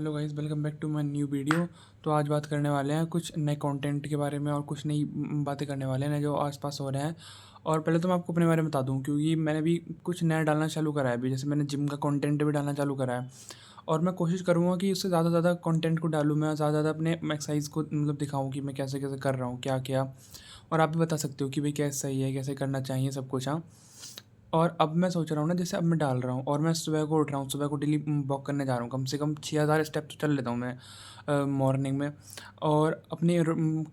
Hello guys, welcome back to my new video. तो आज बात करने वाले हैं कुछ नए कंटेंट के बारे में और कुछ नई बातें करने वाले हैं जो आसपास हो रहे हैं। और पहले तो मैं आपको अपने बारे में बता दूं, क्योंकि मैंने भी कुछ नया डालना चालू करा है अभी। जैसे मैंने जिम का कंटेंट भी डालना चालू करा है और मैं कोशिश करूँगा कि उससे ज़्यादा से ज़्यादा कंटेंट को डालूँ, मैं ज़्यादा से ज़्यादा अपने एक्सरसाइज को दिखाऊँ कि मैं कैसे कैसे कर रहा हूँ, क्या क्या। और आप भी बता सकते हो कि भाई कैसे सही है, कैसे करना चाहिए सब कुछ। हाँ। और अब मैं सोच रहा हूँ ना, जैसे अब मैं डाल रहा हूँ और मैं सुबह को उठ रहा हूँ, सुबह को डेली वॉक करने जा रहा हूँ, कम से कम 6,000 स्टेप तो चल लेता हूँ मैं मॉर्निंग में। और अपने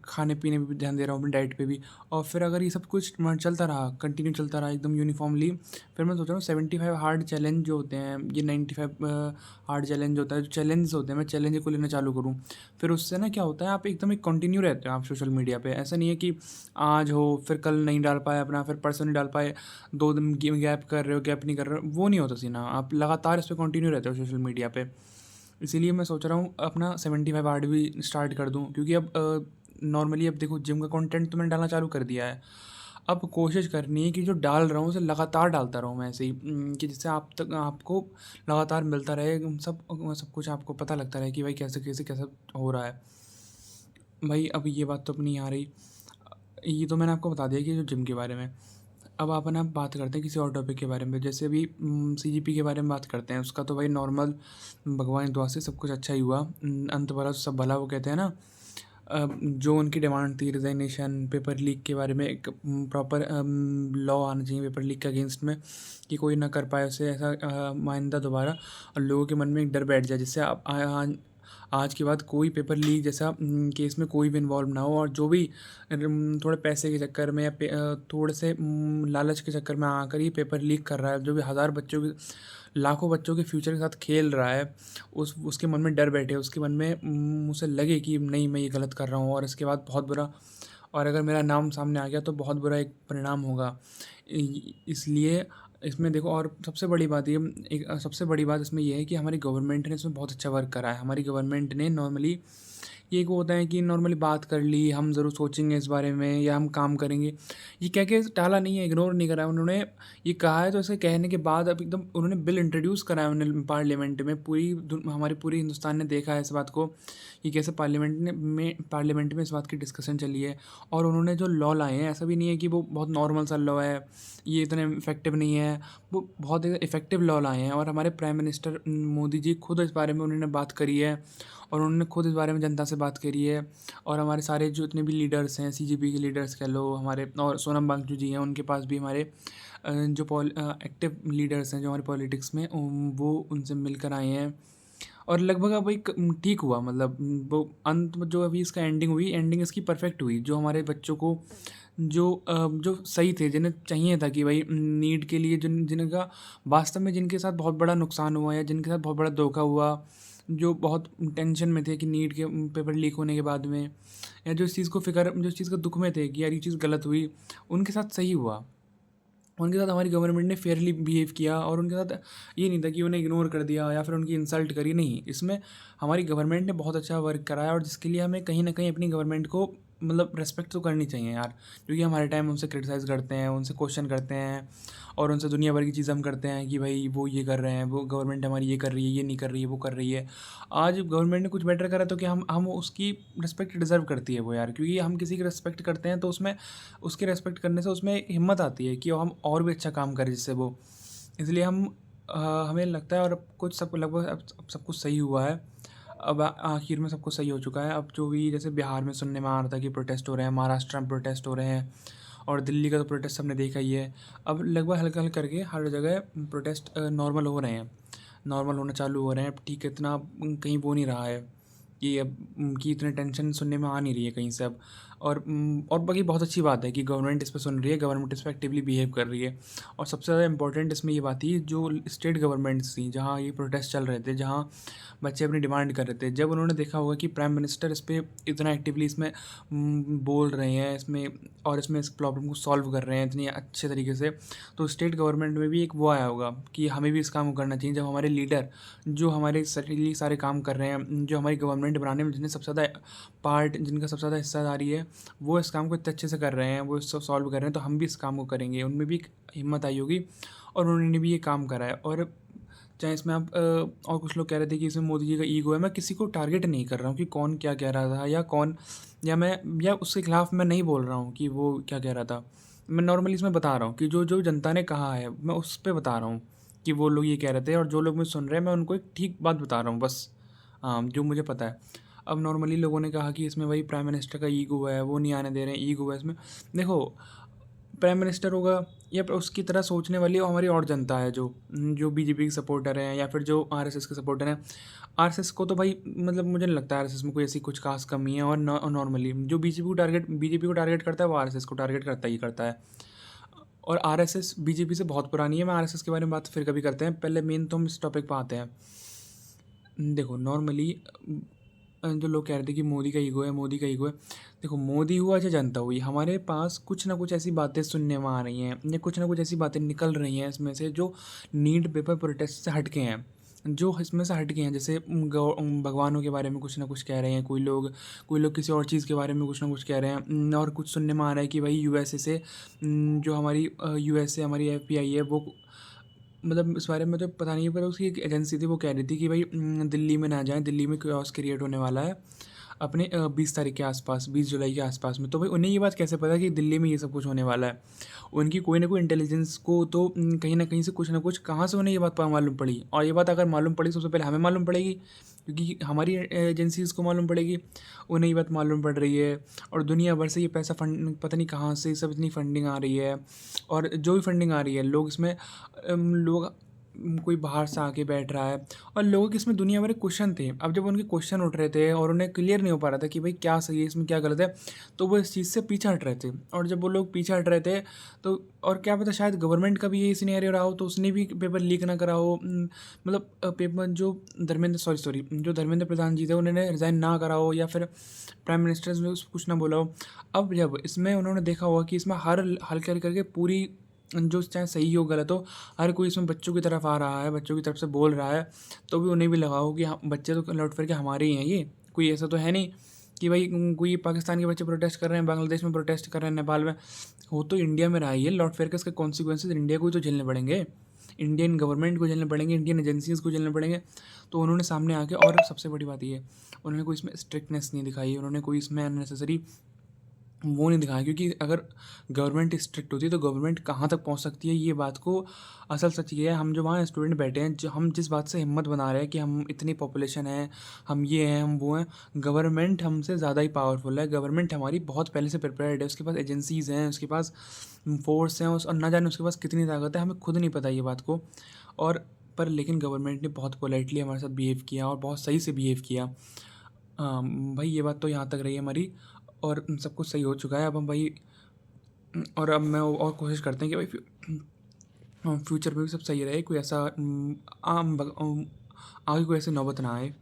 खाने पीने पे भी ध्यान दे रहा हूँ, अपनी डाइट पे भी। और फिर अगर ये सब कुछ चलता रहा, कंटिन्यू चलता रहा एकदम यूनिफॉर्मली, फिर मैं सोच रहा हूँ 75 हार्ड चैलेंज जो होते हैं, ये 95 हार्ड चैलेंज होता है, जो चैलेंज होते हैं मैं चैलेंज को लेना चालू करूँ। फिर उससे ना क्या होता है, आप एकदम एक कंटिन्यू रहते हो आप सोशल मीडिया पे। ऐसा नहीं है कि आज हो फिर कल नहीं डाल पाए अपना, फिर परसों नहीं डाल पाए, 2 दिन गैप कर रहे हो, गैप नहीं कर रहे हो, वो नहीं होता सीना। आप लगातार इस पर कंटिन्यू रहते हो सोशल मीडिया पे। इसीलिए मैं सोच रहा हूँ अपना 75 आर्ट भी स्टार्ट कर दूँ, क्योंकि अब नॉर्मली अब देखो जिम का कंटेंट तो मैंने डालना चालू कर दिया है। अब कोशिश करनी है कि जो डाल रहा हूँ उसे लगातार डालता रहूँ मैं ऐसे ही, कि जिससे आप तक आपको लगातार मिलता रहे, सब कुछ आपको पता लगता रहे कि भाई कैसे कैसे कैसे हो रहा है। भाई अब ये बात तो अपनी आ रही, ये तो मैंने आपको बता दिया कि जो जिम के बारे में। अब अपन आप बात करते हैं किसी और टॉपिक के बारे में। जैसे अभी सीजीपी के बारे में बात करते हैं। उसका तो भाई नॉर्मल, भगवान की दुआ से सब कुछ अच्छा ही हुआ। अंत भला तो सब भला, वो कहते हैं ना। जो उनकी डिमांड थी रिजाइनेशन, पेपर लीक के बारे में एक प्रॉपर लॉ आना चाहिए पेपर लीक के अगेंस्ट में, कि कोई ना कर पाए उसे ऐसा माइंदा दोबारा। और लोगों के मन में एक डर बैठ जाए, जिससे आप आज के बाद कोई पेपर लीक जैसा केस में कोई भी इन्वॉल्व ना हो। और जो भी थोड़े पैसे के चक्कर में या थोड़े से लालच के चक्कर में आकर ही पेपर लीक कर रहा है, जो भी हज़ार बच्चों के, लाखों बच्चों के फ्यूचर के साथ खेल रहा है, उसके मन में डर बैठे, उसके मन में उसे लगे कि नहीं मैं ये गलत कर रहा हूँ और इसके बाद बहुत बुरा, और अगर मेरा नाम सामने आ गया तो बहुत बुरा एक परिणाम होगा। इसलिए इसमें देखो, और सबसे बड़ी बात ये, एक सबसे बड़ी बात इसमें ये है कि हमारी गवर्नमेंट ने इसमें बहुत अच्छा वर्क करा है। हमारी गवर्नमेंट ने नॉर्मली, ये एक वो होता है कि नॉर्मली बात कर ली, हम ज़रूर सोचेंगे इस बारे में या हम काम करेंगे, ये कह के टाला नहीं है, इग्नोर नहीं करा है उन्होंने। ये कहा है तो इसे कहने के बाद अब एकदम उन्होंने बिल इंट्रोड्यूस करा है उन्होंने पार्लियामेंट में। हमारे पूरे हिंदुस्तान ने देखा है इस बात को कि कैसे पार्लियामेंट में इस बात की डिस्कशन चली है। और उन्होंने जो लॉ लाए हैं, ऐसा भी नहीं है कि वो बहुत नॉर्मल सा लॉ है, ये इतने इफेक्टिव नहीं है, वो बहुत इफेक्टिव लॉ लाए हैं। और हमारे प्राइम मिनिस्टर मोदी जी खुद इस बारे में उन्होंने बात करी है, और उन्होंने खुद इस बारे में जनता से बात करी है। और हमारे सारे जो इतने भी लीडर्स हैं, सीजीपी के लीडर्स कह लो हमारे, और सोनम वांगचुक जी हैं, उनके पास भी हमारे जो एक्टिव लीडर्स हैं जो हमारे पॉलिटिक्स में, वो उनसे मिलकर आए हैं। और लगभग अब एक ठीक हुआ, मतलब वो अंत में जो अभी इसका एंडिंग हुई, एंडिंग इसकी परफेक्ट हुई। जो हमारे बच्चों को जो सही थे, जिन्हें चाहिए था कि भाई नीट के लिए, जिनका वास्तव में जिनके साथ बहुत बड़ा नुकसान हुआ या जिनके साथ बहुत बड़ा धोखा हुआ, जो बहुत टेंशन में थे कि नीट के पेपर लीक होने के बाद में, या जो इस चीज़ को फिक्र, जो इस चीज़ का दुख में थे कि यार ये चीज़ गलत हुई, उनके साथ सही हुआ। उनके साथ हमारी गवर्नमेंट ने फेयरली बिहेव किया, और उनके साथ ये नहीं था कि उन्हें इग्नोर कर दिया या फिर उनकी इंसल्ट करी। नहीं, इसमें हमारी गवर्नमेंट ने बहुत अच्छा वर्क करा है, और जिसके लिए हमें कहीं ना कहीं अपनी गवर्नमेंट को मतलब रेस्पेक्ट तो करनी चाहिए यार। क्योंकि हमारे टाइम उनसे क्रिटिसाइज़ करते हैं, उनसे क्वेश्चन करते हैं, और उनसे दुनिया भर की चीज़ हम करते हैं कि भाई वो ये कर रहे हैं, वो गवर्नमेंट हमारी ये कर रही है, ये नहीं कर रही है, वो कर रही है। आज गवर्नमेंट ने कुछ बेटर करा तो क्या हम उसकी रिस्पेक्ट डिज़र्व करती है वो यार। क्योंकि हम किसी की रिस्पेक्ट करते हैं तो उसमें, उसकी रिस्पेक्ट करने से उसमें एक हिम्मत आती है कि हम और भी अच्छा काम करें जिससे वो, इसलिए हमें लगता है। और अब कुछ सब लगभग अब सब कुछ सही हुआ है। अब आखिर में सब कुछ सही हो चुका है। अब जो भी जैसे बिहार में सुनने में आ रहा था कि प्रोटेस्ट हो रहे हैं, महाराष्ट्र में प्रोटेस्ट हो रहे हैं, और दिल्ली का तो प्रोटेस्ट हमने देखा ही है। अब लगभग हल्का हल्का करके हर जगह प्रोटेस्ट नॉर्मल हो रहे हैं, नॉर्मल होना चालू हो रहे हैं। अब ठीक है, इतना कहीं वो नहीं रहा है कि अब की इतनी टेंशन सुनने में आ नहीं रही है कहीं से अब। और बाकी बहुत अच्छी बात है कि गवर्नमेंट इस पे सुन रही है, गवर्नमेंट इस पे एक्टिवली बिहेव कर रही है। और सबसे ज़्यादा इंपॉर्टेंट इसमें ये बात थी, जो स्टेट गवर्नमेंट्स थी जहाँ ये प्रोटेस्ट चल रहे थे, जहाँ बच्चे अपनी डिमांड कर रहे थे, जब उन्होंने देखा होगा कि प्राइम मिनिस्टर इस पे इतना एक्टिवली इसमें बोल रहे हैं इसमें, और इसमें इस प्रॉब्लम को सॉल्व कर रहे हैं इतनी अच्छे तरीके से, तो स्टेट गवर्नमेंट में भी एक वो आया होगा कि हमें भी इस काम को करना चाहिए। जब हमारे लीडर जो हमारे लिए सारे काम कर रहे हैं, जो हमारी गवर्नमेंट बनाने में जिन्हें सबसे ज़्यादा पार्ट, जिनका सबसे ज़्यादा हिस्सादारी है, वो इस काम को इतने अच्छे से कर रहे हैं, वो इसको सॉल्व कर रहे हैं, तो हम भी इस काम को करेंगे। उनमें भी एक हिम्मत आई होगी और उन्होंने भी ये काम करा है। और चाहे इसमें आप और कुछ लोग कह रहे थे कि इसमें मोदी जी का ईगो है। मैं किसी को टारगेट नहीं कर रहा हूँ कि कौन क्या कह रहा था या कौन, या उसके खिलाफ मैं नहीं बोल रहा हूँ कि वो क्या कह रहा था। मैं नॉर्मली इसमें बता रहा हूँ कि जो जो जनता ने कहा है मैं उस पे बता रहा हूँ कि वो लोग ये कह रहे थे, और जो लोग मुझे सुन रहे हैं मैं उनको एक ठीक बात बता रहा हूँ बस। हाँ, जो मुझे पता है। अब नॉर्मली लोगों ने कहा कि इसमें वही प्राइम मिनिस्टर का ईगो है, वो नहीं आने दे रहे हैं, ईगो है इसमें। देखो, प्राइम मिनिस्टर होगा या फिर उसकी तरह सोचने वाली हमारी और जनता है, जो जो बीजेपी के सपोर्टर हैं या फिर जो आरएसएस के सपोर्टर हैं। आरएसएस को तो भाई मतलब मुझे नहीं लगता आरएसएस में कोई ऐसी कुछ खास कमी है, और नॉर्मली जो बीजेपी को टारगेट करता है वो आरएसएस को टारगेट करता ही करता है। और आरएसएस बीजेपी से बहुत पुरानी है। मैं आरएसएस के बारे में बात फिर कभी करते हैं, पहले मेन तो हम इस टॉपिक पर आते हैं। देखो नॉर्मली जो लोग कह रहे थे कि मोदी का ईगो है, मोदी का ईगो है। देखो, मोदी हुआ चाहे जनता हुई, हमारे पास कुछ ना कुछ ऐसी बातें सुनने में आ रही हैं या कुछ ना कुछ ऐसी बातें निकल रही हैं इसमें से जो नीट पेपर प्रोटेस्ट से हट के हैं, जो इसमें से हट के हैं। जैसे भगवानों के बारे में कुछ ना कुछ कह रहे हैं कोई लोग किसी और चीज़ के बारे में कुछ ना कुछ कह रहे हैं। और कुछ सुनने में आ रहा है कि भाई यूएसए से जो हमारी यूएसए हमारी एफबीआई है वो, मतलब इस बारे में तो पता नहीं है, पर उसकी एक एजेंसी थी वो कह रही थी कि भाई दिल्ली में ना जाएं, दिल्ली में क्योस क्रिएट होने वाला है अपने 20 तारीख के आसपास, 20 जुलाई के आसपास में। तो भाई उन्हें ये बात कैसे पता कि दिल्ली में ये सब कुछ होने वाला है? उनकी कोई ना कोई इंटेलिजेंस को तो कहीं ना कहीं से कुछ ना कुछ, कहाँ से उन्हें ये बात मालूम पड़ी? और ये बात अगर मालूम पड़ी सबसे पहले हमें मालूम पड़ेगी, क्योंकि हमारी एजेंसीज़ को मालूम पड़ेगी। उन्हें ये बात मालूम पड़ रही है, और दुनिया भर से ये पैसा फंड पता नहीं कहाँ से सब इतनी फंडिंग आ रही है। और जो भी फंडिंग आ रही है लोग इसमें लोग कोई बाहर से आके बैठ रहा है, और लोगों के इसमें दुनिया भर के क्वेश्चन थे। अब जब उनके क्वेश्चन उठ रहे थे और उन्हें क्लियर नहीं हो पा रहा था कि भाई क्या सही है इसमें क्या गलत है, तो वो इस चीज़ से पीछे हट रहे थे। और जब वो लोग पीछे हट रहे थे तो, और क्या पता शायद गवर्नमेंट का भी यही सिनेरियो रहा हो, तो उसने भी पेपर लीक ना करा हो। मतलब पेपर जो जो धर्मेंद्र प्रधान जी थे उन्होंने रिज़ाइन ना करा हो, या फिर प्राइम मिनिस्टर ने कुछ ना बोला हो। अब जब इसमें उन्होंने देखा होगा कि इसमें हर हल्के करके पूरी, जो चाहे सही हो गलत हो, हर कोई इसमें बच्चों की तरफ आ रहा है, बच्चों की तरफ से बोल रहा है, तो भी उन्हें भी लगा हो कि हाँ बच्चे तो लौट फिर के हमारे ही हैं। ये कोई ऐसा तो है नहीं कि भाई कोई पाकिस्तान के बच्चे प्रोटेस्ट कर रहे हैं, बांग्लादेश में प्रोटेस्ट कर रहे हैं, नेपाल में। हो तो इंडिया में रहा ही है, लौट फिर के इसके कॉन्सिक्वेंसेज इंडिया को ही तो झेलने पड़ेंगे, इंडियन गवर्नमेंट को झेलने पड़ेंगे, इंडियन एजेंसीज़ को झेलने पड़ेंगे। तो उन्होंने सामने आके, और सबसे बड़ी बात ये, उन्होंने कोई इसमें स्ट्रिक्टनेस नहीं दिखाई, उन्होंने कोई इसमें अननेसेसरी वो नहीं दिखाया। क्योंकि अगर गवर्नमेंट स्ट्रिक्ट होती तो गवर्नमेंट कहाँ तक पहुँच सकती है, ये बात को असल सच ये है। हम जो वहाँ स्टूडेंट बैठे हैं, जो हम जिस बात से हिम्मत बना रहे हैं कि हम इतनी पॉपुलेशन है, हम ये हैं हम वो हैं, गवर्नमेंट हमसे ज़्यादा ही पावरफुल है। गवर्नमेंट हमारी बहुत पहले से प्रिपेयर्ड है, उसके पास एजेंसीज़ हैं, उसके पास फोर्स हैं, और ना जाने उसके पास कितनी ताकत है, हमें खुद नहीं पता ये बात को। और पर लेकिन गवर्नमेंट ने बहुत पोलाइटली हमारे साथ बिहेव किया, और बहुत सही से बिहेव किया। भाई ये बात तो यहाँ तक रही है हमारी, और सब कुछ सही हो चुका है। अब हम भाई, और अब मैं और कोशिश करते हैं कि भाई फ्यूचर में भी सब सही रहे, कोई ऐसा आगे कोई ऐसी नौबत ना आए।